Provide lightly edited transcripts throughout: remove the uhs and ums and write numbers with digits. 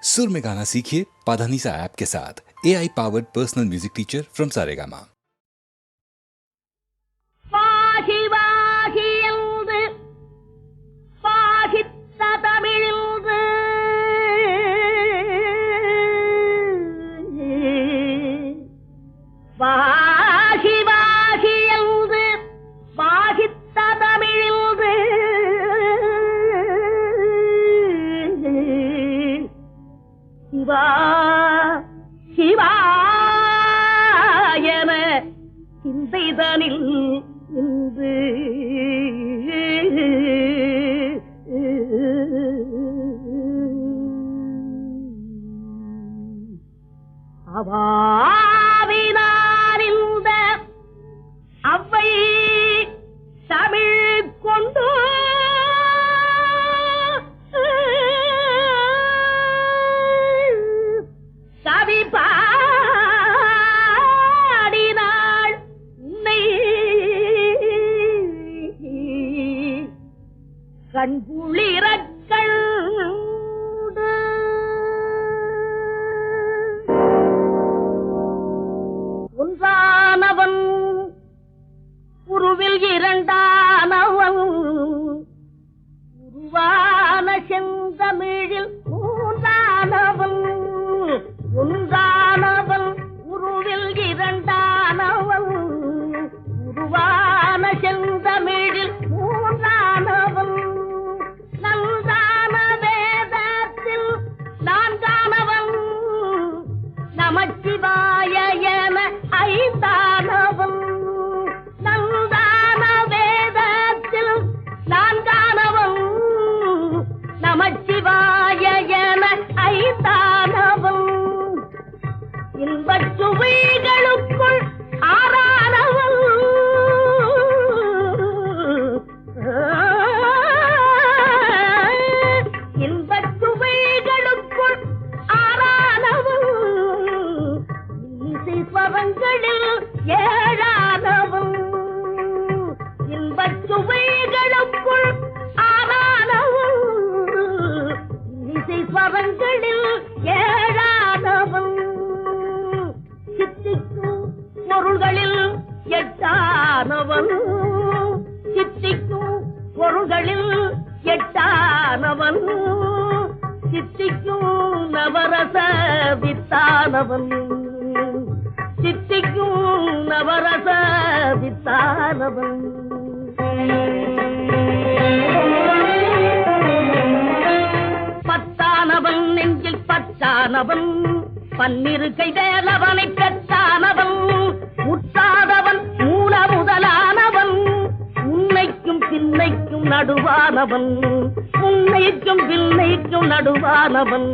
सुर में गाना सीखिए पाधानीसा ऐप के साथ। AI powered personal music teacher from Saregama. பாகி வாகி என்று பாகித்த தமிழின்று பாகி வாகி என்று பாகித்த தமிழின்று சிவா சிவா என சிந்தைதனில் இன்று அவாவினார் இந்த அவ்வை தமிழ் கொண்டு கவி பாடினாள் உன்னை கண்குளிரக்கள் ஒன்றானவன் உருவில் இரண்டானவன் உருவான செந்தமிழில் மூன்றானவன் ஒன்றானவன் உருவில் இரண்டானவன் உருவான செந்தமிழில் மூன்றானவன் நன்றான வேதத்தில் நான்கானவன் நமச்சிவாய என ஐந்தானவன் நன்றான வேதத்தில் நான்கானவன் நமச்சிவாய என ஐந்தானவன் இன்பச் சுவைகளுக்குள் ஆறானவன் இன்பச் சுவைகளுக்குள் ஆறானவன் இசை ஸ்வரங்களில் ஏழானவன் இன்பச் சுவைகளுக்குள் ஆறானவன் இசை ஸ்வரங்களில் ஏழானவன் சித்திக்கும் பொருள்களில் எட்டானவன் சித்திக்கும் பொருள்களில் எட்டானவன் சித்திக்கும் நவரச வித்தானவன் சித்திக்கும் நவரச வித்தானவன் பத்தானவன் நெஞ்சில் பச்சானவன் பன்னிரு கைவேலவனை பெற்றானவன் முற்றாதவன் மூல முதலானவன் உன்னைக்கும் பின்னைக்கும் நடுவானவன் உன்னைக்கும் பின்னைக்கும் நடுவானவன்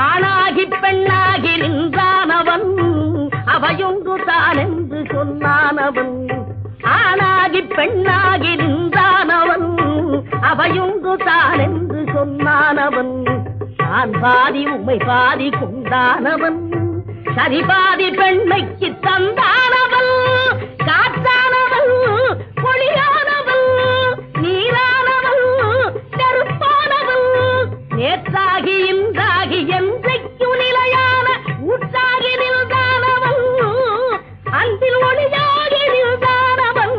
ஆணாகி பெண்ணாகி நின்றானவன் அவையொன்று தான் என்று சொன்னானவன் ஆணாகி பெண்ணாகி நின்றானவன் அவையொன்று தான் என்று சொன்னானவன் நான் பாதி உம்மை பாதி கொண்டானவன் சரி பாதி பெண்மைக்கு தந்தானவன் காற்றானவன் பொழியானவன் நீரானவன் நெருப்பானவன் நேற்றாகி இன்றாகி என்றைக்கும் நிலையான ஊற்றாகி நின்றானவன் அன்பில் ஒளியாகி நின்றானவன்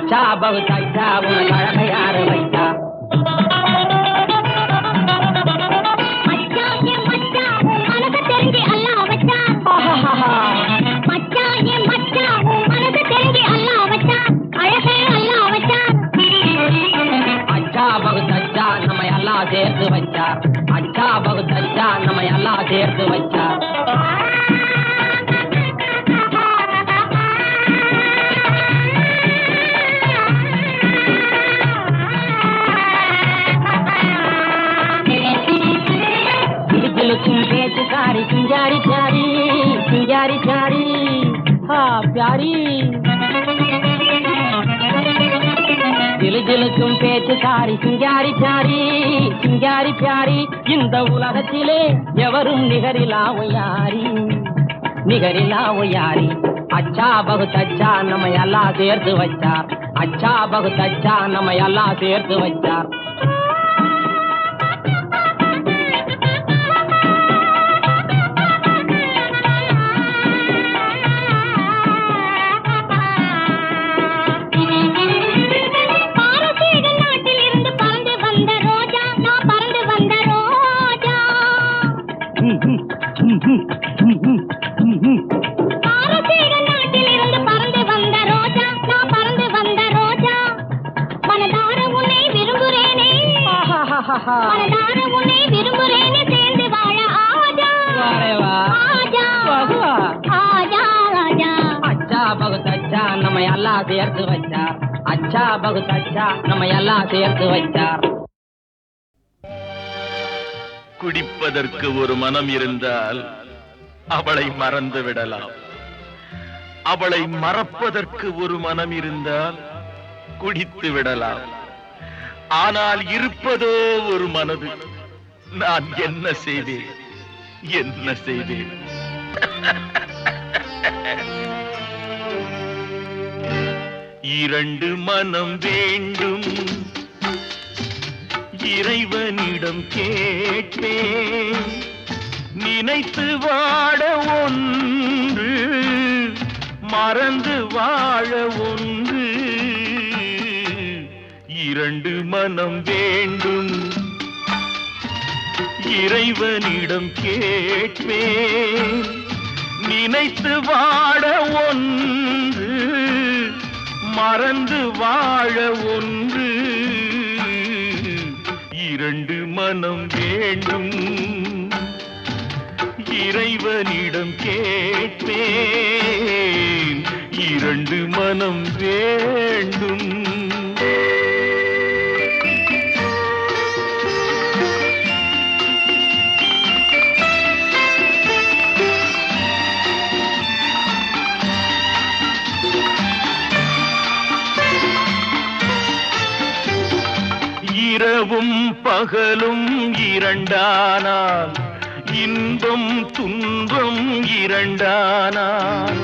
அச்சா பகுத் அச்சா உனக்கு அழக யாரு வைத்தா சேர்த்து வச்சார் அச்சா பகுத் அச்சா நம்ம எல்லாம் சேர்த்து வச்சார் சிலுக்கும் பேச்சுக்காரி சிங்காரி பியாரி சிங்காரி பியாரி ஹா பியாரி ஜிலுக்கும் பேச்சுக்காரி சிங்காரி பியாரி சிங்காரி பியாரி இந்த உலகத்திலே எவரும் நிகரிலாவோ யாரி அச்சா பகுத் அச்சா நம்ம எல்லாம் சேர்த்து வச்சார் அச்சா பகுத் அச்சா நம்ம எல்லாம் சேர்த்து வச்சார் நம்ம எல்லாம் சேர்த்து வச்சார் அச்சா பகுத் அச்சா நம்ம எல்லாம் சேர்த்து வச்சார் குடிப்பதற்கு ஒரு மனம் இருந்தால் அவளை மறந்து விடலாம் அவளை மறப்பதற்கு ஒரு மனம் இருந்தால் குடித்து விடலாம் ஆனால் இருப்பதோ ஒரு மனது நான் என்ன செய்தேன் இரண்டு மனம் வேண்டும் இறைவனிடம் கேட்பேன் நினைத்து வாழ ஒன்று மறந்து வாழ ஒன்று இரண்டு மனம் வேண்டும் இறைவனிடம் கேட்பேன் நினைத்து வாழ ஒன்று மறந்து வாழ ஒன்று இரண்டு மனம் வேண்டும் இறைவனிடம் கேட்பேன் இரண்டு மனம் வேண்டும் இரவும் பகலும் இரண்டானால் இன்பம் துன்பம் இரண்டானால்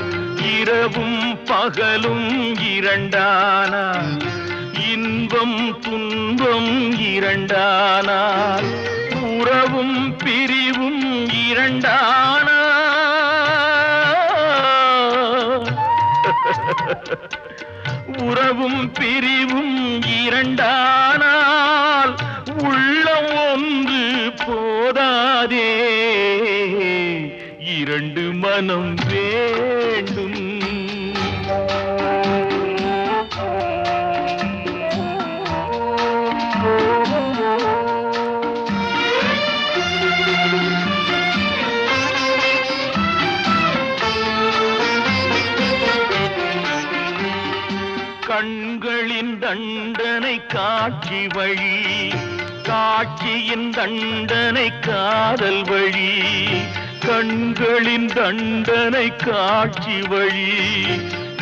இரவும் பகலும் இரண்டானால் இன்பம் துன்பம் இரண்டானால் உறவும் பிரிவும் இரண்டானால் உறவும் பிரிவும் இரண்டானால் உள்ளம் ஒன்று போதாதே இரண்டு மனம் வேண்டும் கண்களின் தண்டனை காட்சி வழி காட்சியின் தண்டனை காதல் வழி கண்களின் தண்டனை காட்சி வழி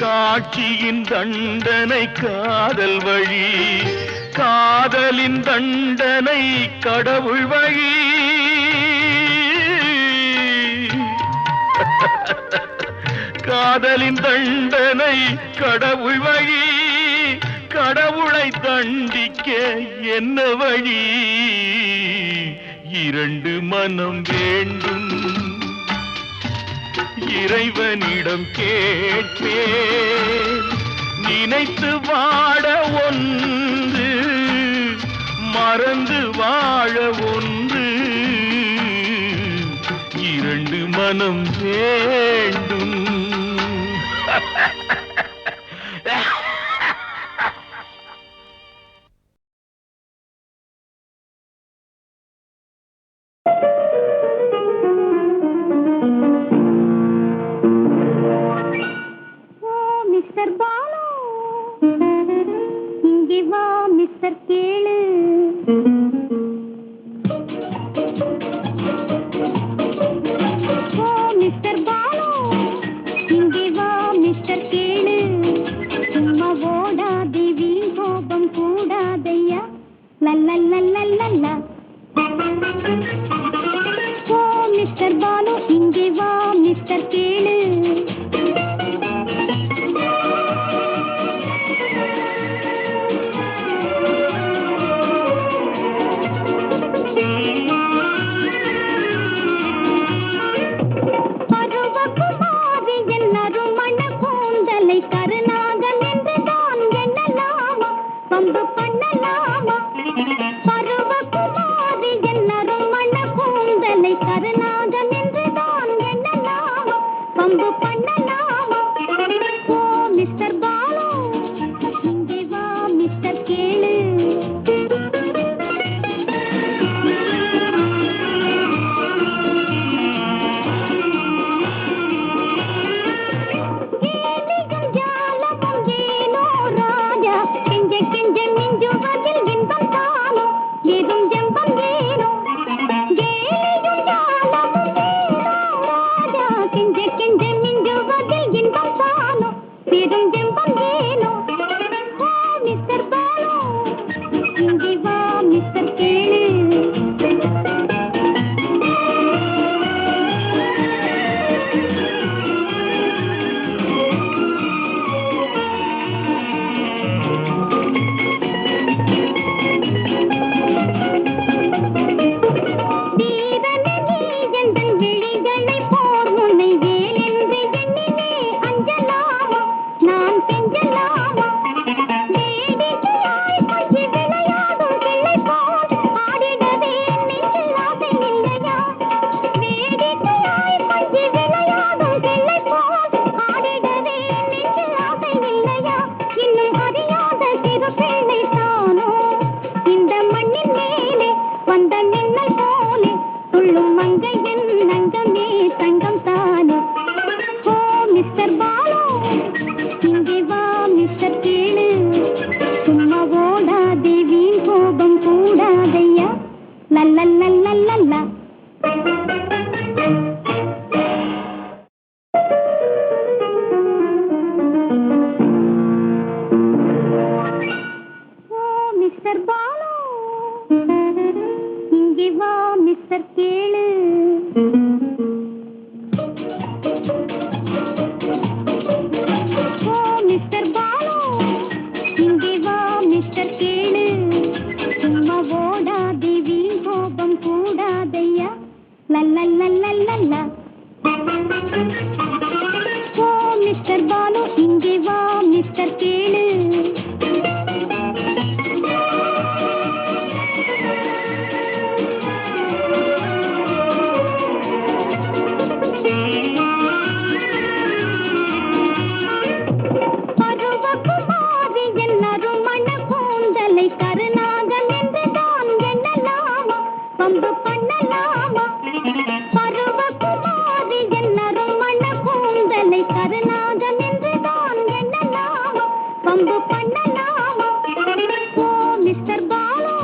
காட்சியின் தண்டனை காதல் வழி காதலின் தண்டனை கடவுள் வழி காதலின் தண்டனை கடவுள் வழி கடவுளை தண்டிக்க என்ன வழி இரண்டு மனம் வேண்டும் இறைவனிடம் கேட்பேன் நினைத்து வாட ஒன்று, மறந்து வாழ ஒன்று, இரண்டு மனம் வேண்டும். மிஸ்டர் பாலு, இங்கே வா மிஸ்டர் கேளு. ஓ மிஸ்டர் பாலு, இங்கே வா மிஸ்டர் கேளு. சும்மா ஓடாதே, வீண் கோபம் கூடாதையா. லல்லல்லல்லல்லல்லா. ஓ மிஸ்டர் பாலு, இங்கே வா மிஸ்டர் கேளு. கருநாகம் என்றுதான் எண்ணலாமா, பம்பு பண்ணலாமா. பருவகுமாரி என்னரும் மண்ண கூந்தலை கருநாகம் என்றுதான் எண்ணலாமா, பம்பு பண்ணலாமா. ஓ மிஸ்டர் பாலு,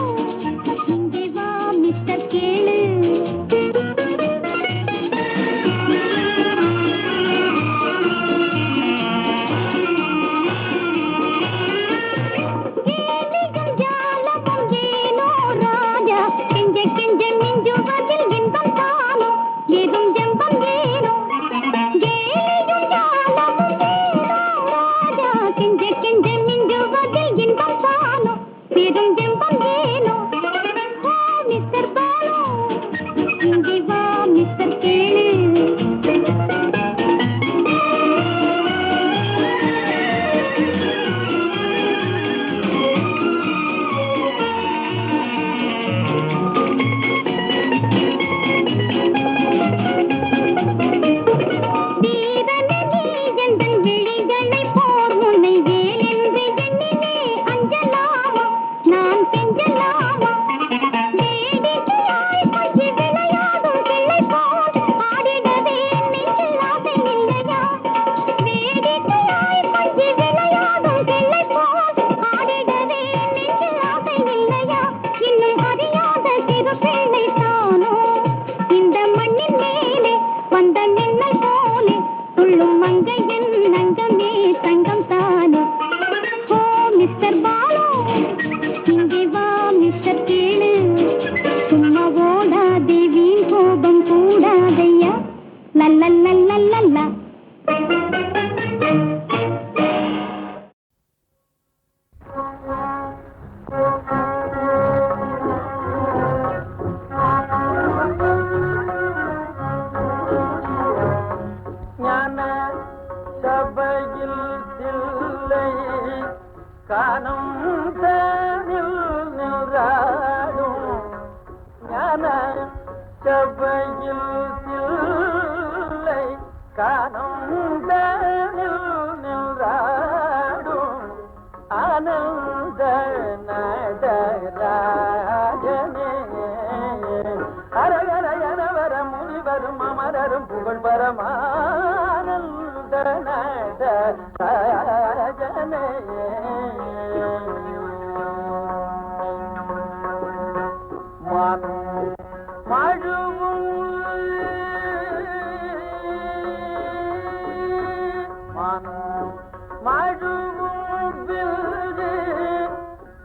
இங்கே வா மிஸ்டர் கேளு. லல்லல்லல்லல்லல்லா. ஞான சபையில் தில்லை காணும் தேனில் நின்றாடும் ஞான சபையில் தில்லை காணும் தேனில் நின்றாடும் ஆனந்த நடராஜனே அரகரையனவர முனிவரும் அமரரும் புகழ் பரமானந்த நடராஜனே மானும் மழுவும் மானும் மழுவும் வில்து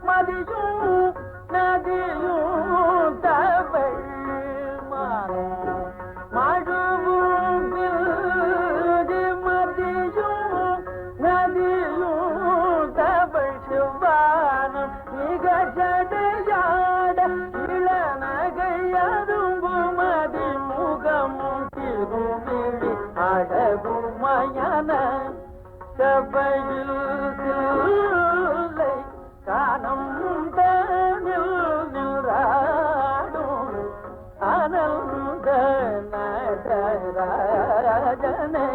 மதியும் நதியும் தவள் மானும் மழுவும் வில்து மதியும் நதியும் தவள் சிவானம் மிக ஜடையாட இளநகையதும்பும் அதிமுகமும் திருவிழி அழகுமயன சபையில் தில்லை காணும் தேனில் நின்றாடும் ஆனந்த நடராஜனே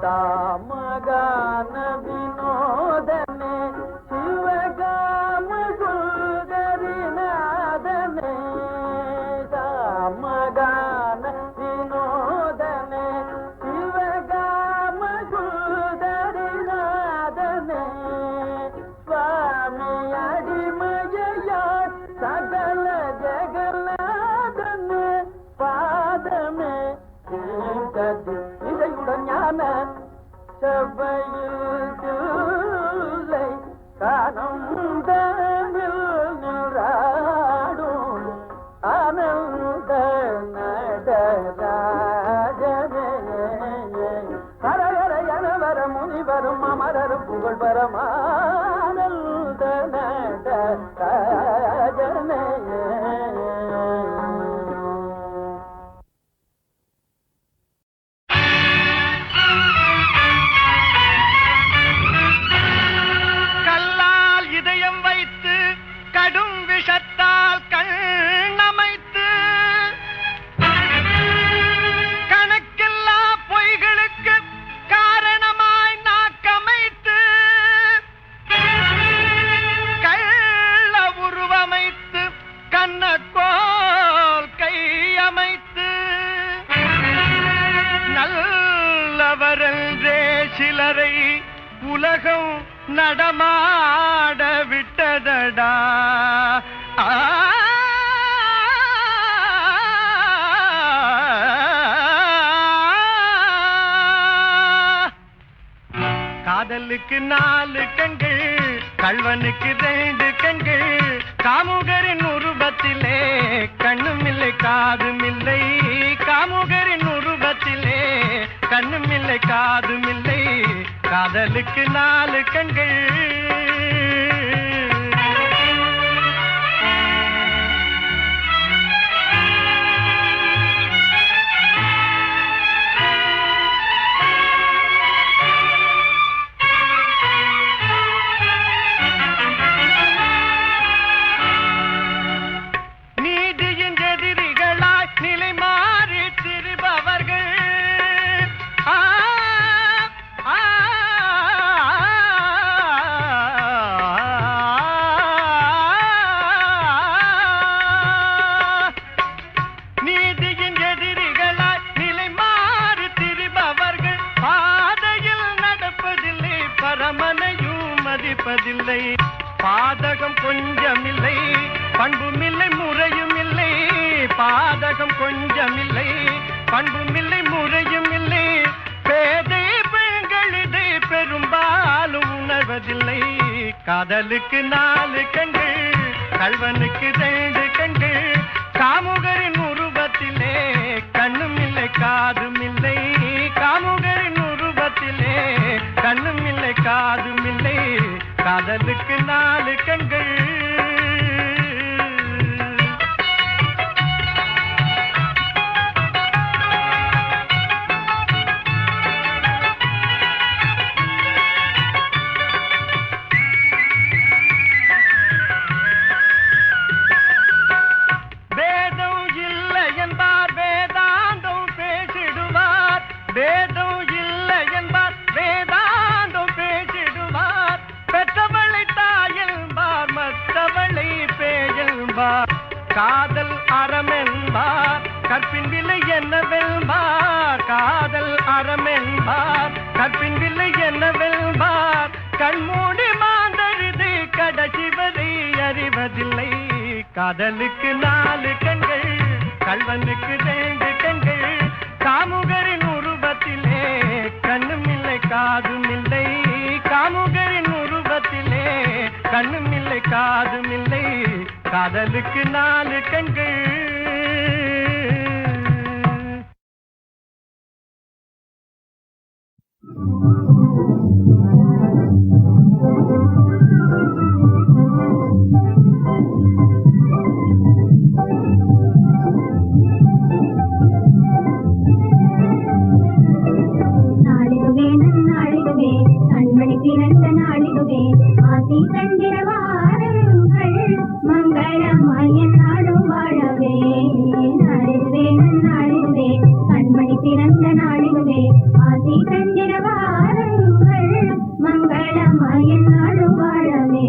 தாமகான வினோதனே சிவகாம சுந்தரிநாதனே தாமகான வினோதனே சிவகாம சுந்தரிநாதனே சுவாமி அடிமையார் சகல ஜெகநாதனே பாதமே இதையுடன் ஞான சபையில் தில்லை காணும் தேனில் நின்றாடும் ஆனந்த நடராஜனே ஹரஹரயனவர முனிவரும் அமரரும் புகழ் பரமானந்த நடராஜனே கடும் விஷத்தால் கண்ணமைத்து கணக்கில்லா பொய்களுக்கு காரணமாய் நாக்கமைத்து கள்ள உருவமைத்து கண்ணக்கோல் கையமைத்து நல்லவரென்றே சிலரை உலகம் நடமாட விட்டதடா காதலுக்கு 4 கண்கள் கள்வனுக்கு 2 கண்கள் காமுகரின் உருவத்திலே கண்ணும் இல்லை காதும் இல்லை காமுகரின் உருவத்திலே கண்ணும் இல்லை காதும் இல்லை காதலுக்கு 4 கண்கள் நீதியின் எதிரிகளாய் நிலை மாறி திரிபவர்கள் நீதியின் எதிரிகளாய் நிலை மாறி திரிபவர்கள் பாதையில் நடப்பதில்லை பரமனையும் மதிப்பதில்லை பாதகம் கொஞ்சமில்லை பண்புமில்லை முறையும் இல்லை பாதகம் கொஞ்சமில்லை பண்புமில்லை முறையும் இல்லை பேதை பெண்கள் இதை பெரும்பாலும் உணர்வதில்லை காதலுக்கு 4 கண்கள், கள்வனுக்கு 2 கண்கள். காமுகரின் உருவத்திலே கண்ணும் இல்லை காதும் இல்லை. காமுகரின் உருவத்திலே கண்ணும் இல்லை காதும் இல்லை. காதலுக்கு 4 கண்கள். வேதம் இல்லை என்பார் வேதாந்தம் பேசிடுவார். பெற்றவளை தாயல்பார் மற்றவளை பேயல்பார். காதல் அறமென்பார் கற்பின் விலை என்னவென்பார். காதல் அறமென்பார் கற்பின் விலை என்னவென்பார். கண்மூடி மாந்தரிது கடைசி வரை அறிவதில்லை. காதலுக்கு 4 கண்கள், கள்வனுக்கு 2 கண்கள். காமுகரின் உருவத்திலே கண்ணும் இல்லை காதும் இல்லை. காமுகரின் உருவத்திலே கண்ணும் இல்லை காதும் இல்லை. காதலுக்கு 4 கண்கள். கண்மணி பிறந்த நாளிதுவே ஆசி தந்திர வாருங்கள் மங்களமாய நாடும் வாழவே. நாளிதுவே நன்னாளிதுவே கண்மணி பிறந்த நாளிதுவே ஆசி தந்திர வாருங்கள் மங்களமாய நாடும் வாழவே.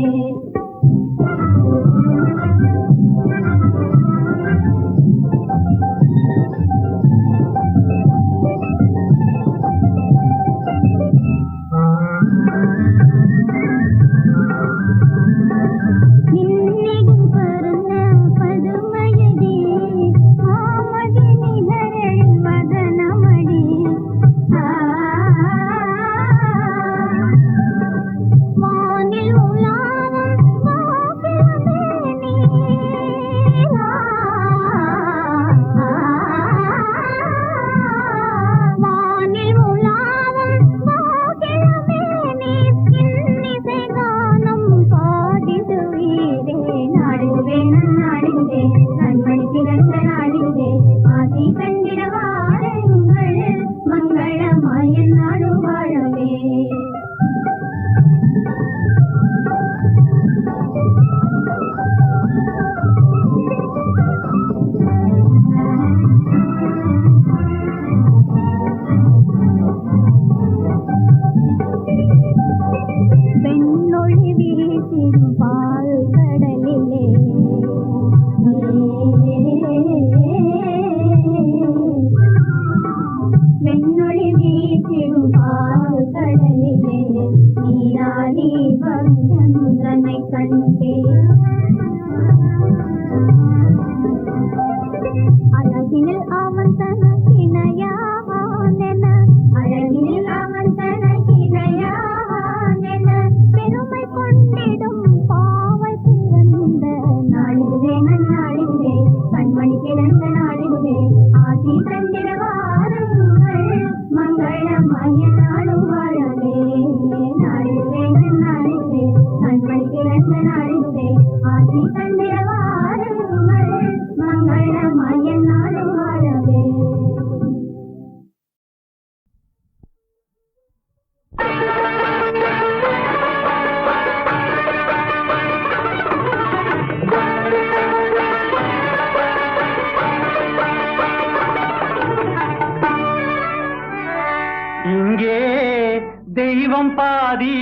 தெய்வம் பாதி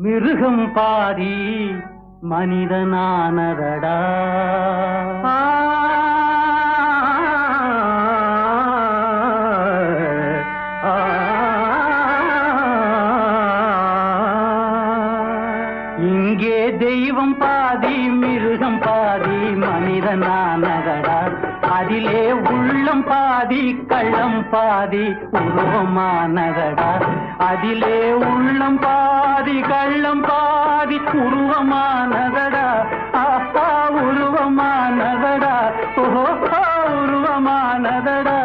மிருகம் பாதி மனிதனானதடா. இங்கே தெய்வம் பாதி மிருகம் பாதி மனிதனானதடா. அதிலே உள்ளம் பாதி கள்ளம் பாதி உருவமானதடா. அதிலே உள்ளம் பாதி கள்ளம் பாதி பாதி உருவமானதடா ஆஹா உருவமானதடா ஓஹோ உருவமானதடா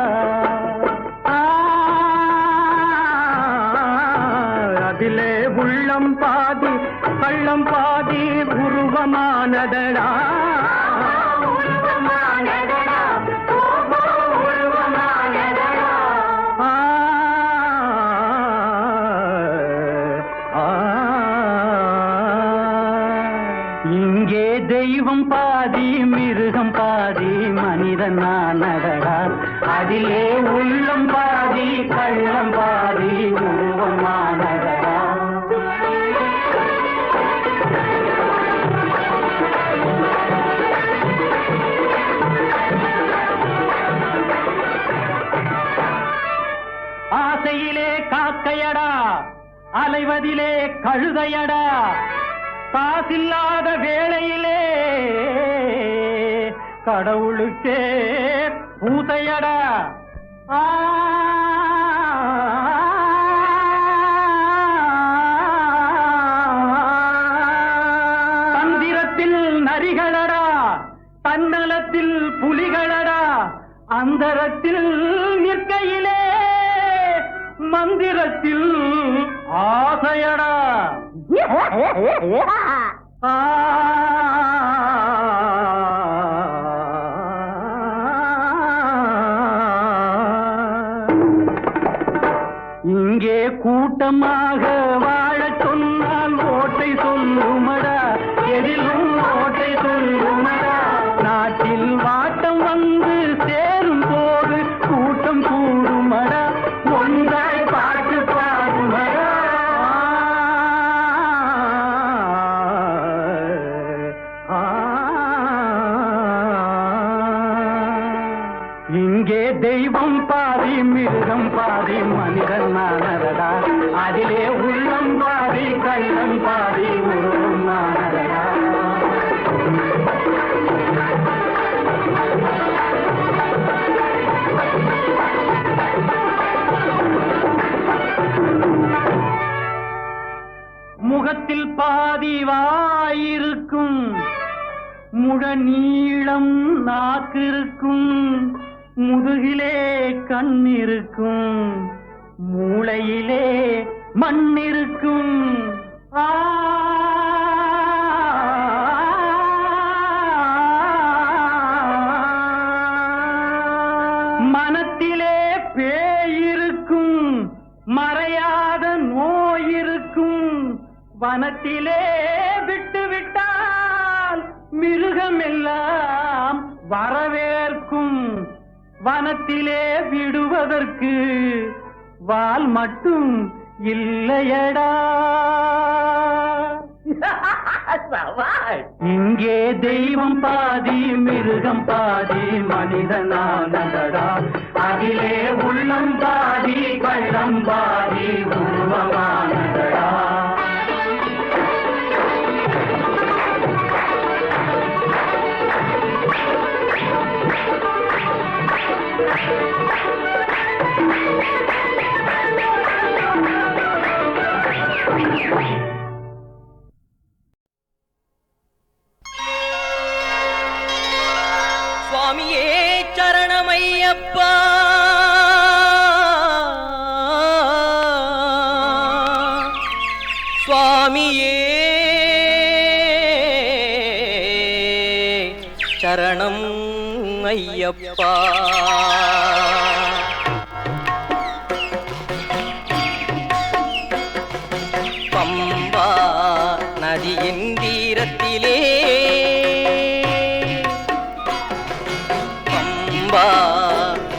அதிலே உள்ளம் பாதி கள்ளம் பாதி உருவமானதடா இங்கே தெய்வம் பாதி மிருகம் பாதி மனிதனானதடா அதிலே உள்ளம் பாதி கள்ளம் பாதி உருவமானதடா ஆசையிலே காக்கையடா அலைவதிலே கழுதையடா காசில்லாத வேளையிலே கடவுளுக்கே பூசையடா தந்திரத்தில் நரிகளடா தன்னலத்தில் புலிகளடா அந்தரத்தில் நிற்கையிலே மந்திரத்தில் ஆசையடா இங்கே கூட்டமாக வாழச் சொன்னால் ஓட்டை சொல்லுமடா எதிலும் ஓட்டை சொல்லுமடா நாட்டில் வாட்டம் வந்து சேரும் போது கூட்டம் கூடுமடா ஒன்றாய் பாட்டு பாடுமடா இங்கே தெய்வம் பாதி மிருகம் பாதி மனிதனானதடா அதிலே உள்ளம் பாதி கள்ளம் பாதி உருவமானதடா முகத்தில் பாதி வாயிருக்கும் முழ நீளம் நாக்கிருக்கும் முதுகிலே கண் இருக்கும் மூளையிலே மண் இருக்கும் மனத்திலே பேயிருக்கும் மறையாத நோயிருக்கும் வனத்திலே விட்டு விட்டால் மிருகமெல்லாம் வரவேற்கும் வனத்திலே விடுவதற்கு வால் மட்டும் இல்லையடா இங்கே தெய்வம் பாதி மிருகம் பாதி மனிதனானதடா அதிலே உள்ளம் பாதி கள்ளம் பாதி உருவமானதடா சுவாமியே சரணமையப்பா சுவாமியே சரணம் ஐயப்பா பம்பா நதியின் தீரத்திலே பம்பா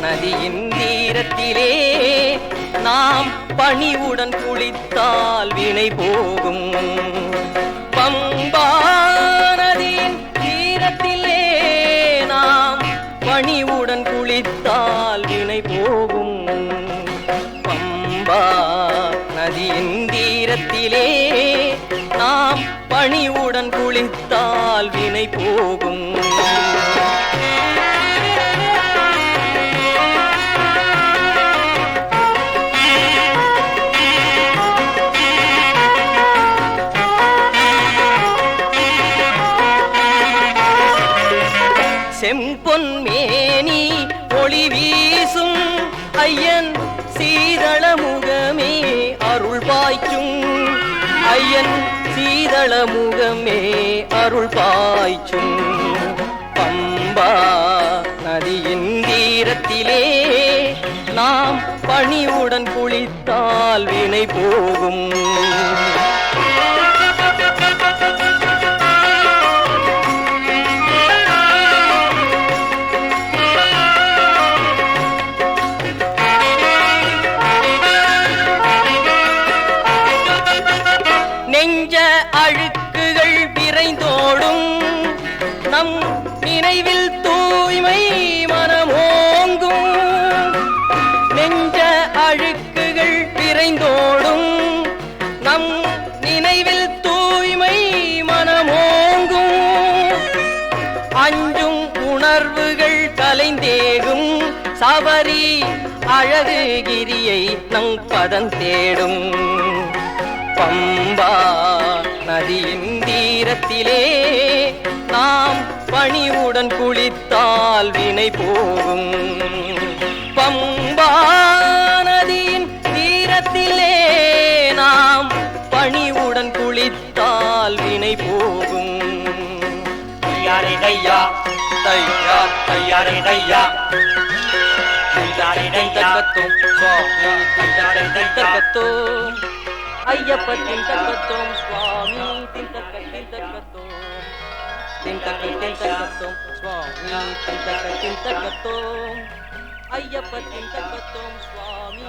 நதியின் தீரத்திலே நாம் பணிவுடன் குளித்தால் வினை போகும் பம்பா நதியின் தீரத்திலே நாம் பணிவுடன் குளித்தால் வினை போகும் பம்பா நதியின் தீரத்திலே நாம் பணிவுடன் குளித்தால் வினை போகும் பொன்மேனி ஒளி வீசும் ஐயன் சீதள முகமே அருள் பாய்ச்சும் ஐயன் சீதள முகமே அருள் பாய்ச்சும் பம்பா நதியின் தீரத்திலே நாம் பணிவுடன் குளித்தால் வினை போகும் நெஞ்ச அழுக்குகள் விரைந்தோடும் நம் நினைவில் தூய்மை மனமோங்கும் நெஞ்ச அழுக்குகள் விரைந்தோடும் நம் நினைவில் தூய்மை மனமோங்கும் அஞ்சும் உணர்வுகள் கலைந்தேகும் சபரி அழகு கிரியை நம் பதம் தேடும் பம்பா நதியின் தீரத்திலே நாம் பணிவுடன் குளித்தால் வினை போகும் பம்பா நதியின் தீரத்திலே நாம் பணிவுடன் குளித்தால் வினை போகும் தையாரே தையா தையா தையாரே தையா தையாரே தையா தக்கத்தோம் ஐயப்ப திண்டக்கத்தோம் சுவாமி திண்டக்கத்தோம் திண்டக்கத்தோம் சுவாமி திண்டக்கத்தோம் ஐயப்ப திண்டக்கத்தோம் சுவாமி